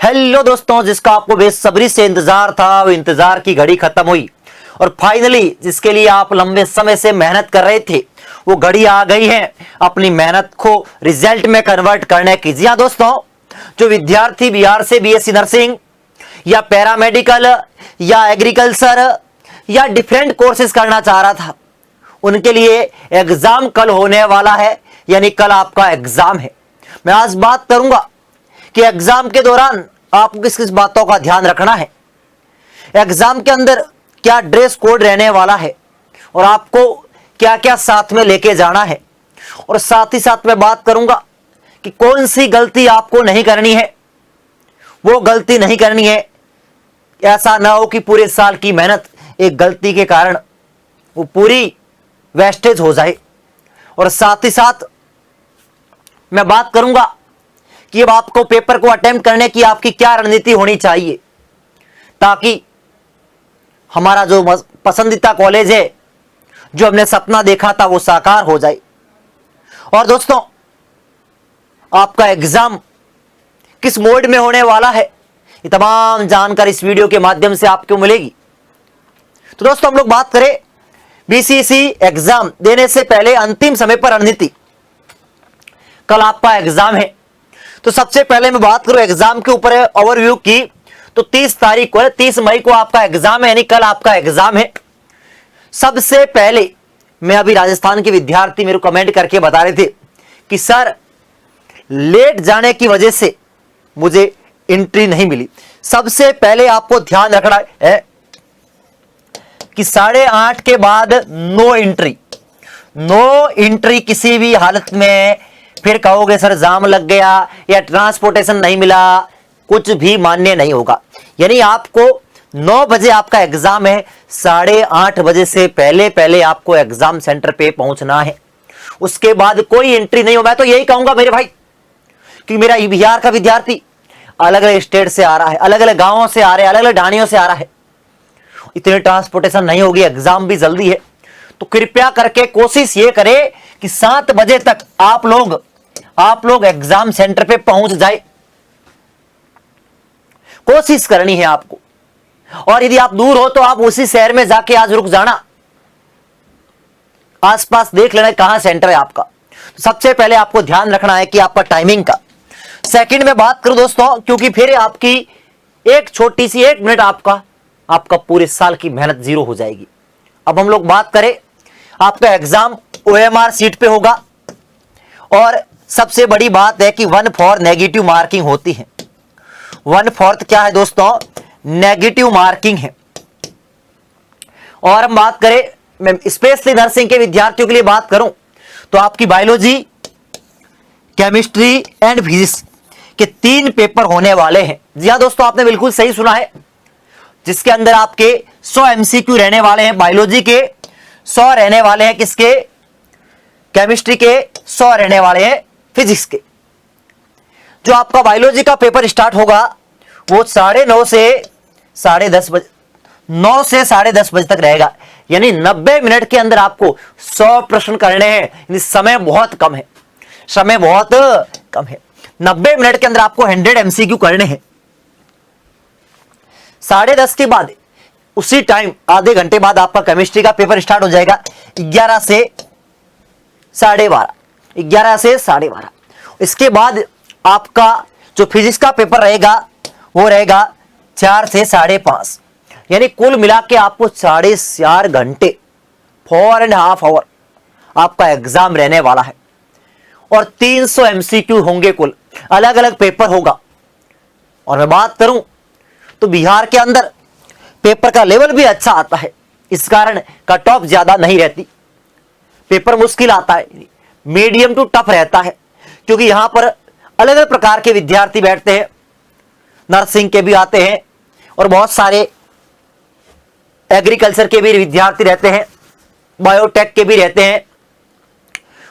Hello दोस्तों, जिसका आपको बेसब्री से इंतजार था, वो इंतजार की घड़ी खत्म हुई और फाइनली जिसके लिए आप लंबे समय से मेहनत कर रहे थे वो घड़ी आ गई है अपनी मेहनत को रिजल्ट में कन्वर्ट करने की। जी हाँ दोस्तों, जो विद्यार्थी बिहार से बीएससी नर्सिंग या पैरामेडिकल या एग्रीकल्चर या डिफरेंट कोर्सेज करना चाह रहा था, उनके लिए एग्जाम कल होने वाला है, यानी कल आपका एग्जाम है। मैं आज बात करूंगा कि एग्जाम के दौरान आपको किस किस बातों का ध्यान रखना है, एग्जाम के अंदर क्या ड्रेस कोड रहने वाला है और आपको क्या क्या साथ में लेके जाना है, और साथ ही साथ मैं बात करूंगा कि कौन सी गलती आपको नहीं करनी है, वो गलती नहीं करनी है। ऐसा ना हो कि पूरे साल की मेहनत एक गलती के कारण वो पूरी वेस्टेज हो जाए। और साथ ही साथ मैं बात करूंगा कि अब आपको पेपर को अटेम्प्ट करने की आपकी क्या रणनीति होनी चाहिए, ताकि हमारा जो पसंदीदा कॉलेज है, जो हमने सपना देखा था, वो साकार हो जाए। और दोस्तों, आपका एग्जाम किस मोड में होने वाला है, ये तमाम जानकारी इस वीडियो के माध्यम से आपको मिलेगी। तो दोस्तों, हम लोग बात करें बीसीसी एग्जाम देने से पहले अंतिम समय पर रणनीति। कल आपका एग्जाम है, तो सबसे पहले मैं बात करूं एग्जाम के ऊपर ओवरव्यू की, तो 30 तारीख को 30 मई को आपका एग्जाम है, यानी कल आपका एग्जाम है। सबसे पहले मैं अभी राजस्थान के विद्यार्थी मेरे को कमेंट करके बता रहे थे कि सर लेट जाने की वजह से मुझे एंट्री नहीं मिली। सबसे पहले आपको ध्यान रखना है कि 8:30 के बाद नो एंट्री किसी भी हालत में। फिर कहोगे सर जाम लग गया या ट्रांसपोर्टेशन नहीं मिला, कुछ भी मान्य नहीं होगा। यानी आपको 9 बजे आपका एग्जाम है, 8:30 बजे से पहले पहले आपको एग्जाम सेंटर पे पहुंचना है। उसके बाद कोई एंट्री नहीं हो। मैं तो यही कहूंगा मेरे भाई कि मेरा बिहार का विद्यार्थी अलग अलग स्टेट से आ रहा है, अलग अलग गांवों से आ रहे हैं, अलग अलग ढाणियों से आ रहा है, इतनी ट्रांसपोर्टेशन नहीं होगी, एग्जाम भी जल्दी है। तो कृपया करके कोशिश ये करें कि 7 बजे तक आप लोग एग्जाम सेंटर पे पहुंच जाए। कोशिश करनी है आपको। और यदि आप दूर हो तो आप उसी शहर में जाके आज रुक जाना, आसपास देख लेना कहां सेंटर है आपका। तो सबसे पहले आपको ध्यान रखना है कि आपका टाइमिंग का। सेकंड में बात करूं दोस्तों, क्योंकि फिर आपकी एक छोटी सी 1 मिनट आपका पूरे साल की मेहनत जीरो हो जाएगी। अब हम लोग बात करें, आपका एग्जाम ओएमआर सीट पे होगा, और सबसे बड़ी बात है कि 1/4 नेगेटिव मार्किंग होती है। 1/4 क्या है दोस्तों? नेगेटिव मार्किंग है। और हम बात करें, मैं स्पेशली नर्सिंग के विद्यार्थियों के लिए बात करूं, तो आपकी बायोलॉजी, केमिस्ट्री एंड फिजिक्स के 3 पेपर होने वाले हैं। जी हाँ दोस्तों, आपने बिल्कुल सही सुना है, जिसके अंदर आपके 100 एमसीक्यू रहने वाले हैं। बायोलॉजी के 100 रहने वाले हैं, किसके? केमिस्ट्री के 100 रहने वाले हैं, फिजिक्स के। जो आपका बायोलॉजी का पेपर स्टार्ट होगा वो 9:30 से 10:30 बजे, 9 से 10:30 बजे तक रहेगा। यानी 90 मिनट के अंदर आपको 100 प्रश्न करने हैं। समय बहुत कम है, 90 मिनट के अंदर आपको 100 एमसीक्यू करने हैं। 10:30 के बाद उसी टाइम आधे घंटे बाद आपका केमिस्ट्री का पेपर स्टार्ट हो जाएगा, 11 से 12:30। इसके बाद आपका जो फिजिक्स का पेपर रहेगा वो रहेगा 4 से 5:30। यानी कुल मिला के आपको 4.5 घंटे, 4.5 आवर आपका एग्जाम रहने वाला है। और 300 एमसीक्यू होंगे, कुल अलग अलग पेपर होगा। और मैं बात करूं तो बिहार के अंदर पेपर का लेवल भी अच्छा आता है, इस कारण कट ऑफ ज्यादा नहीं रहती। पेपर मुश्किल आता है, मीडियम टू टफ रहता है, क्योंकि यहां पर अलग अलग प्रकार के विद्यार्थी बैठते हैं। नर्सिंग के भी आते हैं और बहुत सारे एग्रीकल्चर के भी विद्यार्थी रहते हैं, बायोटेक के भी रहते हैं,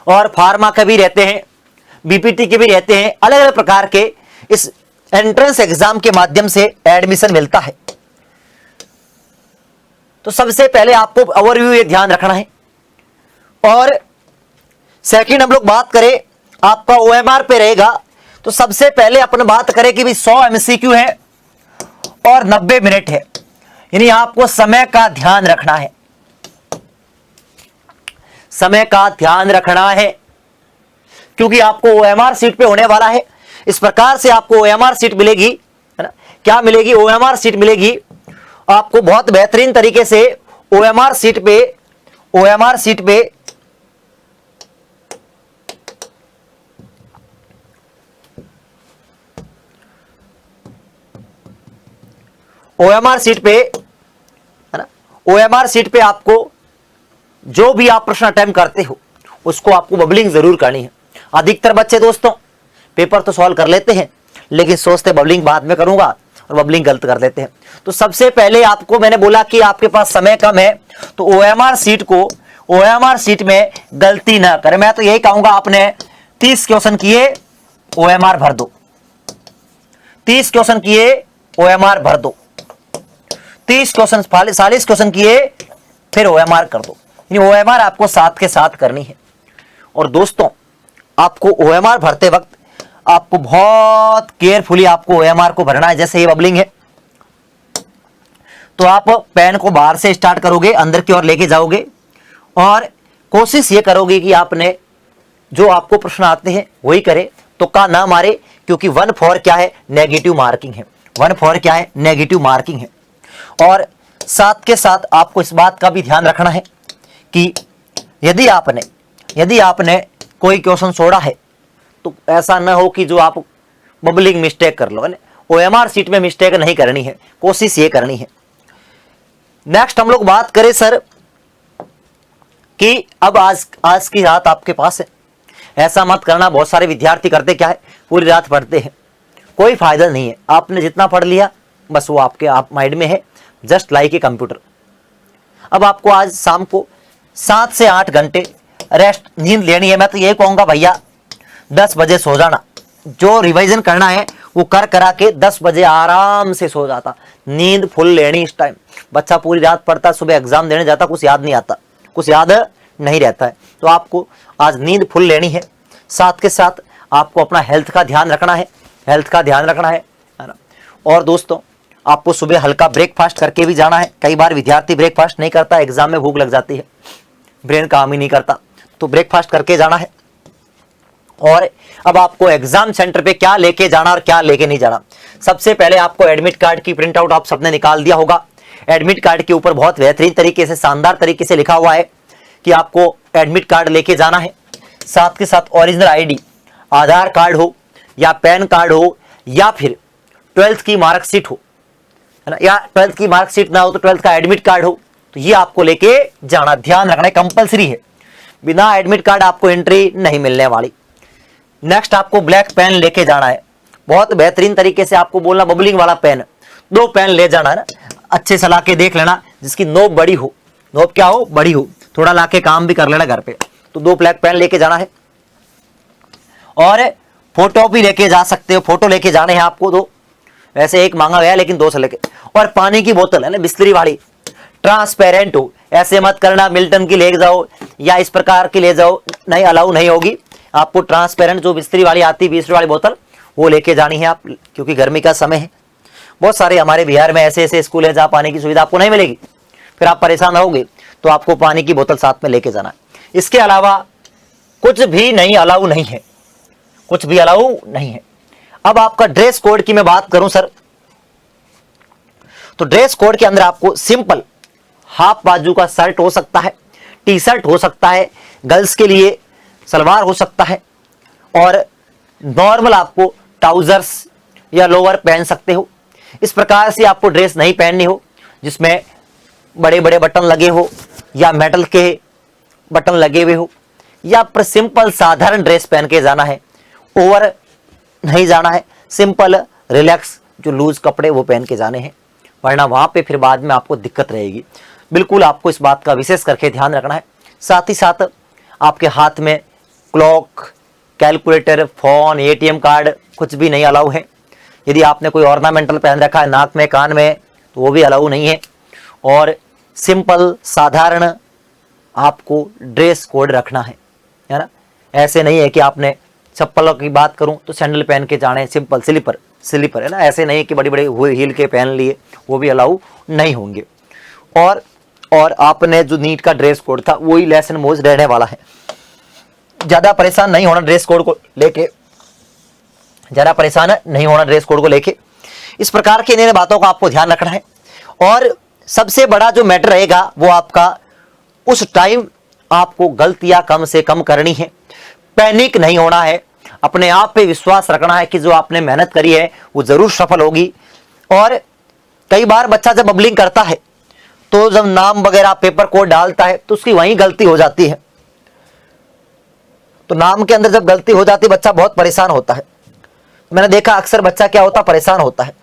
और फार्मा के भी रहते हैं, बीपीटी के भी रहते हैं। अलग अलग प्रकार के इस एंट्रेंस एग्जाम के माध्यम से एडमिशन मिलता है। तो सबसे पहले आपको ओवरव्यू ये ध्यान रखना है। और सेकंड हम लोग बात करें, आपका ओएमआर पे रहेगा तो सबसे पहले अपन बात करें कि भाई 100 MCQ है और 90 मिनट है, यानी आपको समय का ध्यान रखना है, समय का ध्यान रखना है, क्योंकि आपको OMR सीट पे होने वाला है। इस प्रकार से आपको OMR सीट मिलेगी, है ना, क्या मिलेगी, OMR सीट मिलेगी आपको बहुत बेहतरीन तरीके से। OMR सीट पे OMR सीट पे, है ना, OMR सीट पे आपको जो भी आप प्रश्न अटेम्प्ट करते हो उसको आपको बबलिंग जरूर करनी है। अधिकतर बच्चे दोस्तों पेपर तो सॉल्व कर लेते हैं, लेकिन सोचते बबलिंग बाद में करूंगा और बबलिंग गलत कर देते हैं। तो सबसे पहले आपको मैंने बोला कि आपके पास समय कम है, तो OMR सीट में गलती ना करें। मैं तो यही कहूंगा, आपने 30 क्वेश्चन किए OMR भर दो, 30 क्वेश्चन किए OMR भर दो, 30 क्वेश्चन 40 क्वेश्चन किए फिर OMR कर दो। OMR आपको साथ के साथ करनी है। और दोस्तों आपको OMR भरते वक्त आपको बहुत केयरफुली आपको OMR को भरना है। जैसे ये बबलिंग है तो आप पेन को बाहर से स्टार्ट करोगे, अंदर की ओर लेके जाओगे और कोशिश ये करोगे कि आपने जो आपको प्रश्न आते हैं वही करे, तुक्का ना मारे, क्योंकि 1/4 क्या है, नेगेटिव मार्किंग है। 1/4 क्या है, नेगेटिव मार्किंग है। और साथ के साथ आपको इस बात का भी ध्यान रखना है कि यदि आपने कोई क्वेश्चन छोड़ा है तो ऐसा ना हो कि जो आप बबलिंग मिस्टेक कर लो। OMR सीट में मिस्टेक नहीं करनी है, कोशिश ये करनी है। नेक्स्ट हम लोग बात करें सर कि अब आज की रात आपके पास है। ऐसा मत करना, बहुत सारे विद्यार्थी करते क्या है, पूरी रात पढ़ते हैं, कोई फायदा नहीं है। आपने जितना पढ़ लिया बस वो आपके माइंड में है, जस्ट लाइक ए कंप्यूटर। अब आपको आज शाम को 7 से 8 घंटे रेस्ट नींद लेनी है। मैं तो यही कहूंगा भैया 10 बजे सो जाना, जो रिवीजन करना है वो करा के 10 बजे आराम से सो जाता। नींद फुल लेनी इस टाइम। बच्चा पूरी रात पढ़ता, सुबह एग्जाम देने जाता, कुछ याद नहीं आता, कुछ याद नहीं रहता है। तो आपको आज नींद फुल लेनी है। साथ के साथ आपको अपना हेल्थ का ध्यान रखना है, है ना। और दोस्तों आपको सुबह हल्का ब्रेकफास्ट करके भी जाना है। कई बार विद्यार्थी ब्रेकफास्ट नहीं करता, एग्जाम में भूख लग जाती है, ब्रेन काम ही नहीं करता, तो ब्रेकफास्ट करके जाना है। और अब आपको एग्जाम सेंटर पे क्या लेके जाना और क्या लेके नहीं जाना। सबसे पहले आपको एडमिट कार्ड की प्रिंट आउट आप सबने निकाल दिया होगा। एडमिट कार्ड के ऊपर बहुत बेहतरीन तरीके से, शानदार तरीके से लिखा हुआ है कि आपको एडमिट कार्ड लेके जाना है। साथ के साथ ओरिजिनल आईडी, आधार कार्ड हो या पैन कार्ड हो या फिर 12th की मार्कशीट हो, है ना, या 12th की मार्कशीट ना हो तो 12th का एडमिट कार्ड हो, तो ये आपको लेके जाना। ध्यान रखना है, कंपलसरी है, बिना एडमिट कार्ड आपको एंट्री नहीं मिलने वाली। नेक्स्ट आपको ब्लैक पेन लेके जाना है। बहुत बेहतरीन तरीके से आपको बोलना, बबलिंग वाला पेन, 2 पेन ले जाना है ना। अच्छे से लाके देख लेना जिसकी नोक बड़ी हो, नोक क्या हो, बड़ी हो, थोड़ा लाके काम भी कर लेना घर पे। तो 2 ब्लैक पेन लेके जाना है। और फोटो भी लेके जा सकते हो, फोटो लेके जाने हैं आपको 2, वैसे 1 मांगा गया लेकिन 2 से लेके। और पानी की बोतल है ना, बिस्लरी वाली, ट्रांसपेरेंट हो। ऐसे मत करना मिल्टन की ले जाओ या इस प्रकार की ले जाओ, नहीं, अलाउ नहीं होगी। आपको ट्रांसपेरेंट जो बिस्लरी वाली आती है, 20 वाली बोतल, वो लेके जानी है आप, क्योंकि गर्मी का समय है। बहुत सारे हमारे बिहार में ऐसे स्कूल है जहाँ पानी की सुविधा आपको नहीं मिलेगी, फिर आप परेशान होगे। तो आपको पानी की बोतल साथ में लेके जाना है। इसके अलावा कुछ भी नहीं अलाउ नहीं है, कुछ भी अलाउ नहीं है। अब आपका ड्रेस कोड की मैं बात करूं सर, तो ड्रेस कोड के अंदर आपको सिंपल हाफ बाजू का शर्ट हो सकता है, टी शर्ट हो सकता है, गर्ल्स के लिए सलवार हो सकता है, और नॉर्मल आपको ट्राउजर्स या लोअर पहन सकते हो। इस प्रकार से आपको ड्रेस नहीं पहननी हो जिसमें बड़े बड़े बटन लगे हो या मेटल के बटन लगे हुए हो, या पर सिंपल साधारण ड्रेस पहन के जाना है। ओवर नहीं जाना है, सिंपल रिलैक्स जो लूज कपड़े वो पहन के जाने हैं, वरना वहां पे फिर बाद में आपको दिक्कत रहेगी। बिल्कुल आपको इस बात का विशेष करके ध्यान रखना है। साथ ही साथ आपके हाथ में clock, calculator, phone, ATM card कुछ भी नहीं अलाउ है। यदि आपने कोई ऑर्नामेंटल पहन रखा है नाक में, कान में, तो वो भी अलाउ नहीं है। और सिंपल साधारण आपको ड्रेस कोड रखना है ना। ऐसे नहीं है कि आपने चप्पलों की बात करूं तो सैंडल पहन के जाने, सिंपल स्लीपर है ना, ऐसे नहीं कि बड़ी बड़ी हील के पहन लिए, वो भी अलाउ नहीं होंगे। और आपने जो नीट का ड्रेस कोड था वही लेसन मोज रहने वाला है। ज्यादा परेशान नहीं होना ड्रेस कोड को लेके, ज्यादा परेशान नहीं होना ड्रेस कोड को लेके। इस प्रकार की इन बातों का आपको ध्यान रखना है। और सबसे बड़ा जो मैटर रहेगा वो आपका उस टाइम आपको गलतियां कम से कम करनी है, पैनिक नहीं होना है, अपने आप पे विश्वास रखना है कि जो आपने मेहनत करी है वो जरूर सफल होगी। और कई बार बच्चा जब बबलिंग करता है तो जब नाम वगैरह पेपर कोड डालता है तो उसकी वहीं गलती हो जाती है। तो नाम के अंदर जब गलती हो जाती है बच्चा बहुत परेशान होता है। मैंने देखा अक्सर बच्चा क्या होता, परेशान होता है।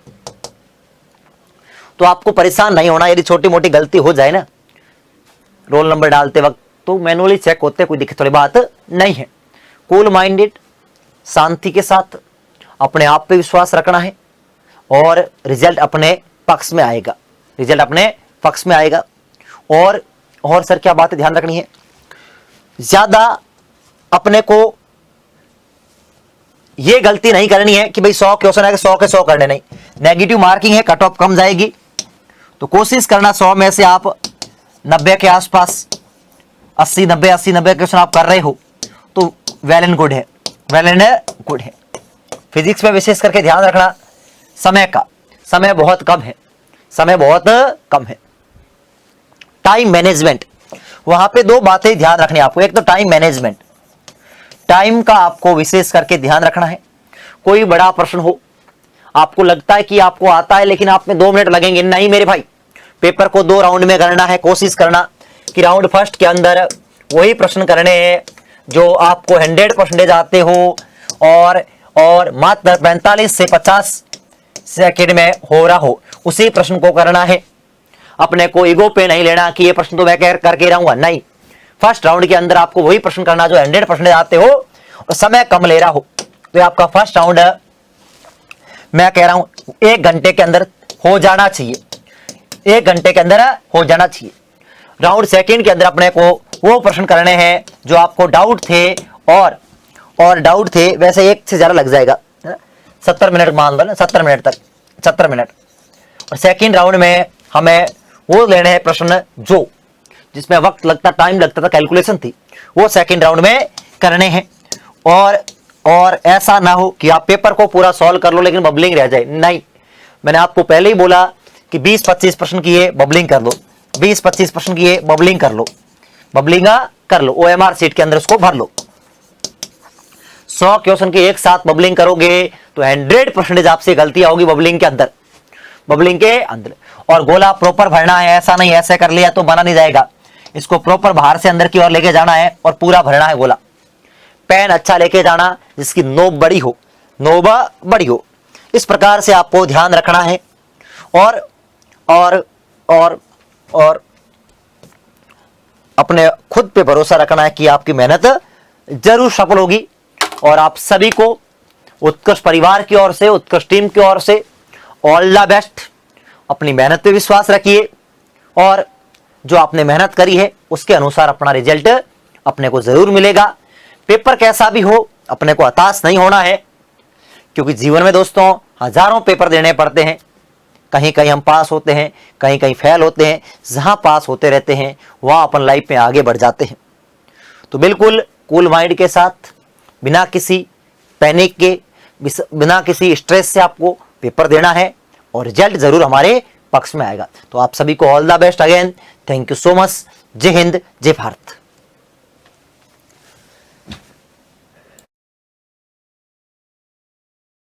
तो आपको परेशान नहीं होना, यदि छोटी मोटी गलती हो जाए ना रोल नंबर डालते वक्त तो मैनुअली चेक होते, कोई दिक्कत वाली बात नहीं है। कूल माइंडेड, शांति के साथ अपने आप पे विश्वास रखना है और रिजल्ट अपने पक्ष में आएगा, रिजल्ट अपने पक्ष में आएगा। और सर क्या बात ध्यान रखनी है, ज्यादा अपने को ये गलती नहीं करनी है कि भाई 100 क्वेश्चन है 100 के 100 करने, नहीं, नेगेटिव मार्किंग है, कट ऑफ कम जाएगी। तो कोशिश करना 100 में से आप 90 के आसपास, 80-90 क्वेश्चन आप कर रहे हो तो वेल एंड गुड है, वेल एंड गुड है। फिजिक्स में विशेष करके ध्यान रखना समय का, समय बहुत कम है, समय बहुत कम है। टाइम मैनेजमेंट, वहां पे दो बातें ध्यान रखनी है आपको। एक तो टाइम मैनेजमेंट, टाइम का आपको विशेष करके ध्यान रखना है। कोई बड़ा प्रश्न हो, आपको लगता है कि आपको आता है लेकिन आप में 2 मिनट लगेंगे, नहीं मेरे भाई, पेपर को 2 राउंड में करना है। कोशिश करना कि राउंड फर्स्ट के अंदर वही प्रश्न करने हैं जो आपको 100% आते हो और मात्र 45 से 50 सेकंड में हो रहा हो, उसी प्रश्न को करना है। अपने को ईगो पे नहीं लेना कि ये प्रश्न तो मैं करके रहूंगा, नहीं। फर्स्ट राउंड के अंदर आपको वही प्रश्न करना जो 100% आते हो और समय कम ले रहा हो। तो आपका फर्स्ट राउंड मैं कह रहा हूं 1 घंटे के अंदर हो जाना चाहिए, 1 घंटे के अंदर हो जाना चाहिए। राउंड सेकंड के अंदर अपने को वो प्रश्न करने हैं जो आपको डाउट थे और डाउट थे, वैसे 1 से ज्यादा लग जाएगा, 70 मिनट मान लो ना, 70 मिनट तक, 70 मिनट। और सेकंड राउंड में हमें वो लेने हैं प्रश्न जो जिसमें वक्त लगता, टाइम लगता था, कैलकुलेशन थी, वो सेकंड राउंड में करने हैं। और ऐसा ना हो कि आप पेपर को पूरा सॉल्व कर लो लेकिन बबलिंग रह जाए, नहीं। मैंने आपको पहले ही बोला कि 20-25 प्रश्न किए बबलिंग कर लो, 20-25 प्रश्न किए बबलिंग कर लो, बबलिंग कर लो, OMR सीट के अंदर उसको भर लो। 100 क्वेश्चन के एक साथ बबलिंग करोगे तो 100% आपसे गलतियां होगी बबलिंग के अंदर, बबलिंग के अंदर। और गोला प्रॉपर भरना है, ऐसा नहीं ऐसे कर लिया तो बना नहीं जाएगा, इसको प्रॉपर बाहर से अंदर की ओर लेके जाना है और पूरा भरना है गोला। पेन अच्छा लेके जाना जिसकी नोब बड़ी हो, नोब बड़ी हो, इस प्रकार से आपको ध्यान रखना है। और अपने खुद पे भरोसा रखना है कि आपकी मेहनत जरूर सफल होगी। और आप सभी को उत्कृष्ट परिवार की ओर से, उत्कृष्ट टीम की ओर से ऑल द बेस्ट। अपनी मेहनत पे विश्वास रखिए और जो आपने मेहनत करी है उसके अनुसार अपना रिजल्ट अपने को जरूर मिलेगा। पेपर कैसा भी हो अपने को हताश नहीं होना है, क्योंकि जीवन में दोस्तों हजारों पेपर देने पड़ते हैं। कहीं कहीं हम पास होते हैं, कहीं कहीं फेल होते हैं। जहां पास होते रहते हैं वहां अपन लाइफ में आगे बढ़ जाते हैं। तो बिल्कुल कूल माइंड के साथ, बिना किसी पैनिक के, बिना किसी स्ट्रेस से आपको पेपर देना है और रिजल्ट जरूर हमारे पक्ष में आएगा। तो आप सभी को all the best again. Thank you so much. जय हिंद, जय भारत।